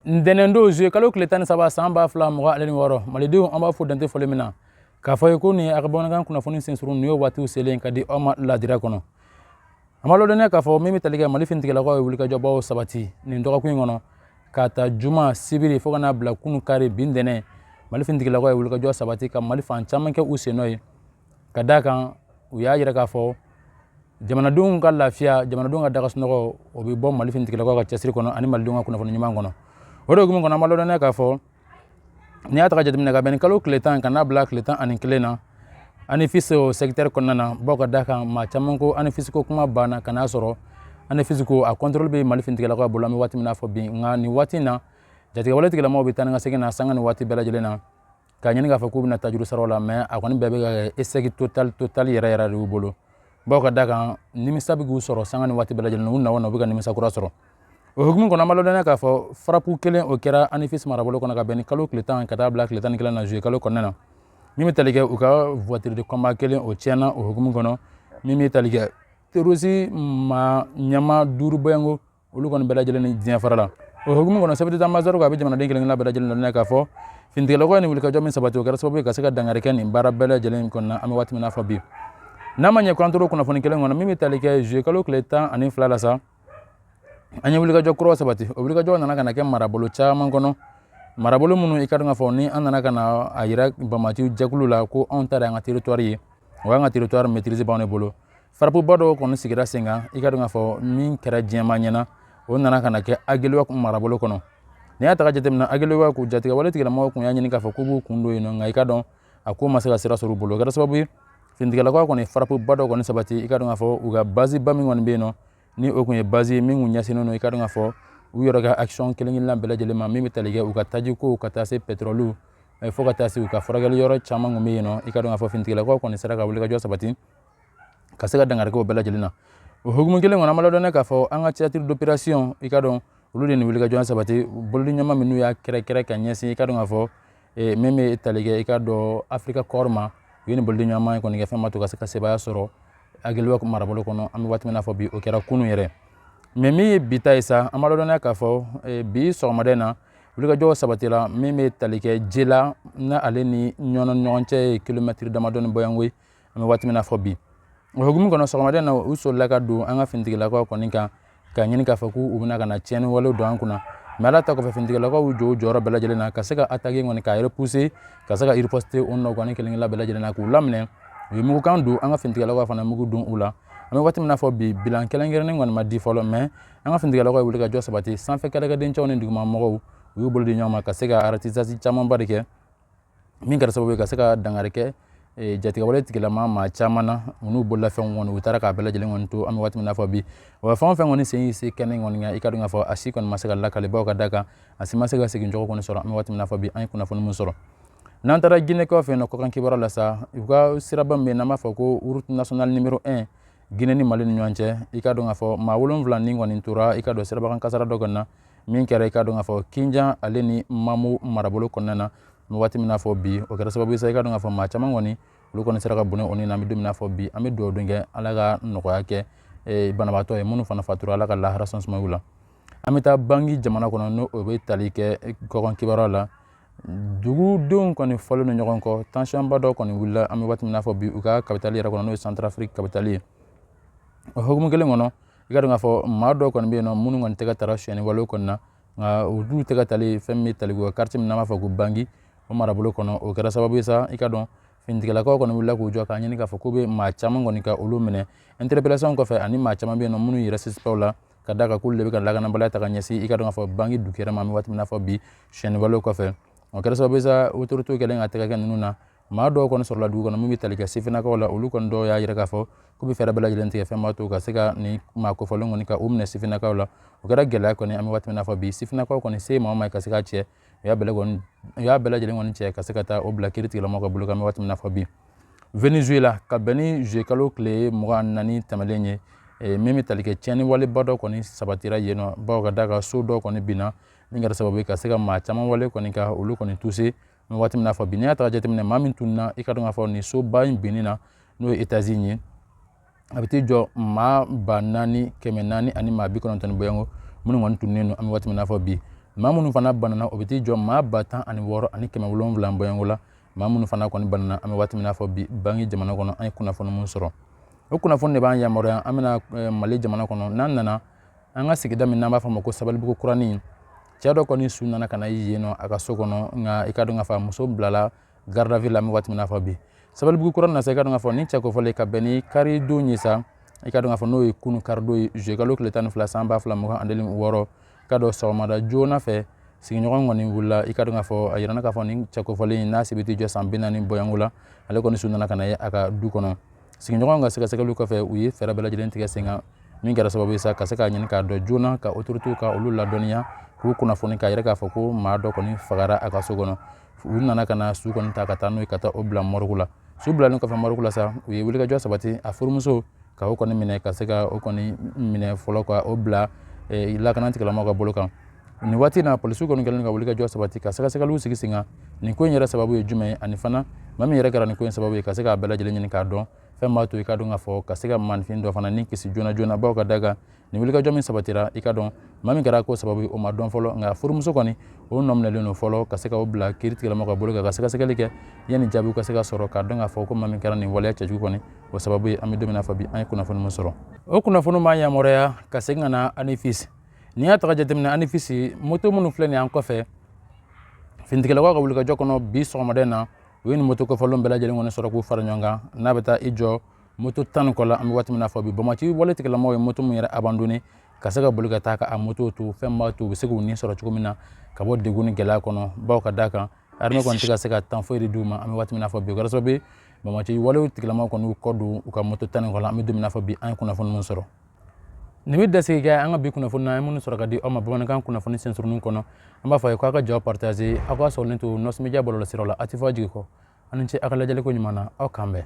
Ndenendo je kalo kletan saba samba fla mo aleni woro malidu amba fu dante folemina ka fay ko ni akabona kan kuna foni sensuru niyo watu selen kadi oma la dira kono amalo dene ka fo mimi taliga mali fintigala ko wuli ka jobo sabati ni ndoka ku ngono kata juma sibiri fo kana bla kunu kare bindene mali fintigala ko wuli ka jobo sabati ka mali fan chaman ke usenoy kada kan uya yira ka fo jamana dun ka lafiya jamana dun ka daga sunogo obi bom mali fintigala ko ka chesiri kono ani mali dun ka kuna foni nyuma ngono odo gumun kono amalo dene ka fo ni ataka jatimina ka ben kalo kletan kana bla kletan ani klena ani fiso secteur konnana boko daka ma chamanko ani fisiko kuma bana kana soro ani fisiko a control be mali fintigala ko bolami wati mina fo bi ngani wati na jatiga wala tigala mo bi tan nga segena sanga ni wati bela jelena ka nyani ga fa ko bina tajuru sarola mais a koni bebe ga eseki total yera ru bolo boko daka nimi sabigu soro sanga ni wati bela jelena unna wona biga nimi sakura soro o hukumu kono amalo dana ka fo frapu kelen o kera ani fis marabolo kono ka ben kalo kletan kata bla kletan kala na jouer kalo konnana mimi talige u ka voiture de combat kelen o tiena o hukumu kono mimi talige terusi ma nyama duru boyango olu kono bela jelena dinya farala o hukumu kono sabiti tamazaro ka be jamana den kelen la bela jelena na ka fo fintigala ko ni wulka jomin sabati o kera sababu ka saka dangare ken bara bela jelena kono ami wati mina fo bi namanya kwantoro kuna foni kelen kono mimi talige jouer kalo kletan ani flala sa anya wuli ka jokro sabati o wuli ka jo nana kana ke marabolo chaman kono marabolo munu ikadu nga foni anana kana ayira bamati jakulu la ko on tara nga territoire wa nga territoire maîtriser ba on bolo farapu bado kono sigira senga ikadu nga fo min kera jema nyana o nana kana ke agelo ko marabolo kono ne ata ka jetemna agelo ko jatiga wala tigala mo ko yanyini ka fo kubu kundo ino nga ikado ako masaka sira soro bolo gara sababu findigala ko ni farapu bado kono sabati ikadu nga fo uga bazi bami ngoni beno ni okunye bazi mingu nyasino no ikadu nga fo u yoroga action kelengin la bela jelema mimi talige u ka taji ko ka tase petrolu fo ka tase u ka foragal yoro chama ngumi no ikadu nga fo fintigala ko ni saraka wuli ka jo sabati ka sega dangar ko bela jelena o hugumu kelengo na malo dona ka fo anga théâtre d'opération ikadu ulu ni wuli ka jo sabati bolli nyama minu ya kere ka nyasi ikadu nga fo meme talige ikadu afrika korma yoni bolli nyama ko ni ga fema to ka seka seba soro agilwa ko marabolo kono ami watmina fo bi o kera kunu yere memi bita isa amalo dona ka fo bi so madena wulika jo sabatila meme talike jela na aleni nyono nyonche kilometre damadon boyangwe ami watmina fo bi o hogum kono so madena uso laka du anga fintigila ko konika ka nyini ka faku ubuna kana cheni walo do ankuna mala ta ko fintigila ko ujo joro bela jelena ka seka attaquer ngoni ka repousser ka seka riposter onno ko ni kelingila bela jelena ku lamne wi mugu kan du anga fintigala ko fana mugu dun ula ami watimina fo bi bilan kelengere ni ngoni ma di folo mais anga fintigala ko wulika jo sabati sans fait kala ga den chawne nduguma mogo wi bol di nyoma ka seka artisasi chama barike min kar sababu ka seka dangareke jatiga wala tigila ma chamana unu bolla fe ngoni utara ka bela jele ngoni to ami watimina fo bi wa fa fe ngoni se kenen ngoni nga ikadu nga fo asikon masaka la kale ba ka daga asima sega segi njoko ko ni soro ami watimina fo bi an kuna fo mun soro nantara Guinée ko fe no ko kan kibara la sa uga siraba me na ma fo ko route nationale numéro 1 Guinée ni Mali ni nyonche ikadu nga fo ma wolon vlan ni ngoni tura ikadu siraba kan kasara dogonna min kere ikadu nga fo kinja aleni mamu marabolo konnana mi wati mina fo bi o kera sababu isa ikadu nga fo ma chama ngoni lu ko ni siraka bune oni na mi dumina fo bi ami do dunge alaga noko yake banabato e munu fana fatura alaga la harasons mayula amita bangi jamana kono no obe talike ko kan kibara la dugu don koni folo no nyogon ko tension bado koni willa ami wati mina fo bi uka capital yara kono no Centrafrique capital o hogumu gele ngono igado nga fo mado koni be no munu ngon tega tara sheni walo konna nga udu tega tali femmi tali go quartier mina ma fo go bangi o marabolo kono o kera sababu isa ikado findigala ko kono willa ko jo ka nyini ka fo ko be ma chama ngoni ka olu mene interpellation ko fe ani ma chama be no munu yira sispaula kadaka kulle be kan laga na bala ta kanyesi ikado nga fo bangi dukera mami wati mina fo bi sheni walo ko fe o kera sababu isa autorité kelen ataka kan nuna ma do kono sorla du kono mimi talika sifina ko la olu kon do ya yira ka fo ko bi fera bala jelenti fe ma to ka sega ni ma ko folo ngoni ka umne sifina ko la o kera gela ko ni ami wati mina fo bi sifina ko ni se ma ka sega che ya bela jelen ngoni che ka sega ta o bla kiriti la mo ko bulu ka mi wati mina fo bi Venezuela ka beni je kalo clé mo nani tamalenye mimi talike cheni wale bado ko ni sabatira yeno ba ka daga so do ko ni bina ninga sababu ka sega ma chama wale ko ni ka ulu ko ni tusi mi wati mina fo bi ne ata jetemne mamin tunna ikadu nga fo ni so ba binina no États-Unis abiti jo ma banani kemenani ani ma bikono tan boyango mun ngon tunne no ami wati mina fo bi maa minnu fana banana o bɛ t'i jɔ maa 16 ani 700 bɔɲɔngo la maa minnu fana kɔni banana an bɛ waati min na fɔ bi bangi jamana kɔnɔ an ye kunnafoni mun sɔrɔ o kunnafoni de b'an yamaruya an bɛna Mali jamana kɔnɔ n'an nana an ka sigida min n'an b'a fɔ ma ko Sabalibugu Kuranin cɛ dɔ kɔni su nana ka na yen nɔ a ka so kɔnɔ nka i ka dɔn k'a fɔ muso bilala garde à vue la an bɛ waati min na fɔ bi Sabalibugu Kuranin na sa i ka dɔn k'a fɔ ni cɛ kofɔlen ka bɛn ni kari don ye sa i ka dɔn k'a fɔ n'o ye kunu kari don ye juillet kalo tile 12 san 2026 ka dɔn sɔgɔmada joona fɛ sigiɲɔgɔn kɔni wulila i ka dɔn k'a fɔ a yirana k'a fɔ ni cɛ kofɔlen n'a se bɛ t'i jɔ san 40 bɔɲɔngo la ale kɔni su nana ka na ye a ka du kɔnɔ sigiɲɔgɔn ka sɛgɛsɛgɛliw kɔfɛ u ye fɛɛrɛ bɛɛ lajɛlen tigɛ sen kan min kɛra sababu ye sa ka se k'a ɲini k'a dɔn joona ka autorités ka olu ladɔnniya k'u kunnafoni k'a yɛrɛ k'a fɔ ko maa dɔ kɔni fagara a ka so kɔnɔ u nana ka na su kɔni ta ka taa n'o ye ka taa o bila morgue la su bilalen kɔfɛ morgue la sa u ye wulikajɔ sabati a furumuso ka o kɔni minɛ ka se ka o kɔni minɛ fɔlɔ ka o bila lakana tigilamɔgɔw ka bolo kan nin waati na polisiw kɔni kɛlen ka wulikajɔ sabati ka sɛgɛsɛgɛliw sigi sen kan nin ko in yɛrɛ sababu ye jumɛn ye ani fana maa min yɛrɛ kɛra nin ko in sababu ye ka se k'a bɛɛ lajɛlen ɲini k'a dɔn fɛn b'a to i ka dɔn k'a fɔ ka se ka maanifin dɔ fana ni kisi joona joona baw ka da kan nin wulikajɔ min sabatira i ka dɔn maa min kɛra ko sababu ye o ma dɔn fɔlɔ nka furumuso kɔni o nɔ minɛlen don fɔlɔ ka se ka o bila kiiri tigilamɔgɔw ka bolo kan ka sɛgɛsɛgɛli kɛ yanni jaabiw ka se ka sɔrɔ k'a dɔn k'a fɔ ko maa min kɛra nin waleya cɛjugu kɔni o sababu ye an bɛ don min na fɔ bi an ye kunnafoni min sɔrɔ o kunnafoni b'an yamaruya ka segin ka na ANIFIS n'i y'a taga jateminɛ ANIFIS moto minnu filɛ nin an kɔfɛ finitigilakaw ka wulikajɔ kɔnɔ bi sɔgɔmada in na u ye nin moto kɔfɛlenw bɛɛ lajɛlen kɔni sɔrɔ k'u fara ɲɔgɔn kan n'a bɛ taa i jɔ moto 10 kɔ la an bɛ waati min na fɔ bi Bamaki wale tigilamɔgɔw ye moto min yɛrɛ abandonné ka se ka boli ka taa ka moto to fɛn b'a to u bɛ se k'u ni sɔrɔ cogo min na ka bɔ degun ni gɛlɛya kɔnɔ baw ka da kan armée kɔni tɛ ka se ka temps foyi de d'u ma an bɛ waati min na fɔ bi o kɛra sababu ye Bamaki wale tigilamɔgɔw kɔni y'u kɔ don u ka moto 10 kɔ la an bɛ don min na fɔ bi an ye kunnafoni min sɔrɔ nin bɛ dasigi kɛ an ka bi kunnafoni na an ye minnu sɔrɔ ka di aw ma bamanankan kunnafoni sɛnsurunin kɔnɔ an b'a fɔ a ye k'aw ka jaaw partager aw ka sɔrɔlen to Nɔs Media bɔlɔlɔsiraw la a tɛ fɔ a jigi kɔ ani ce aw ka lajɛliko ɲuman na aw k'an bɛn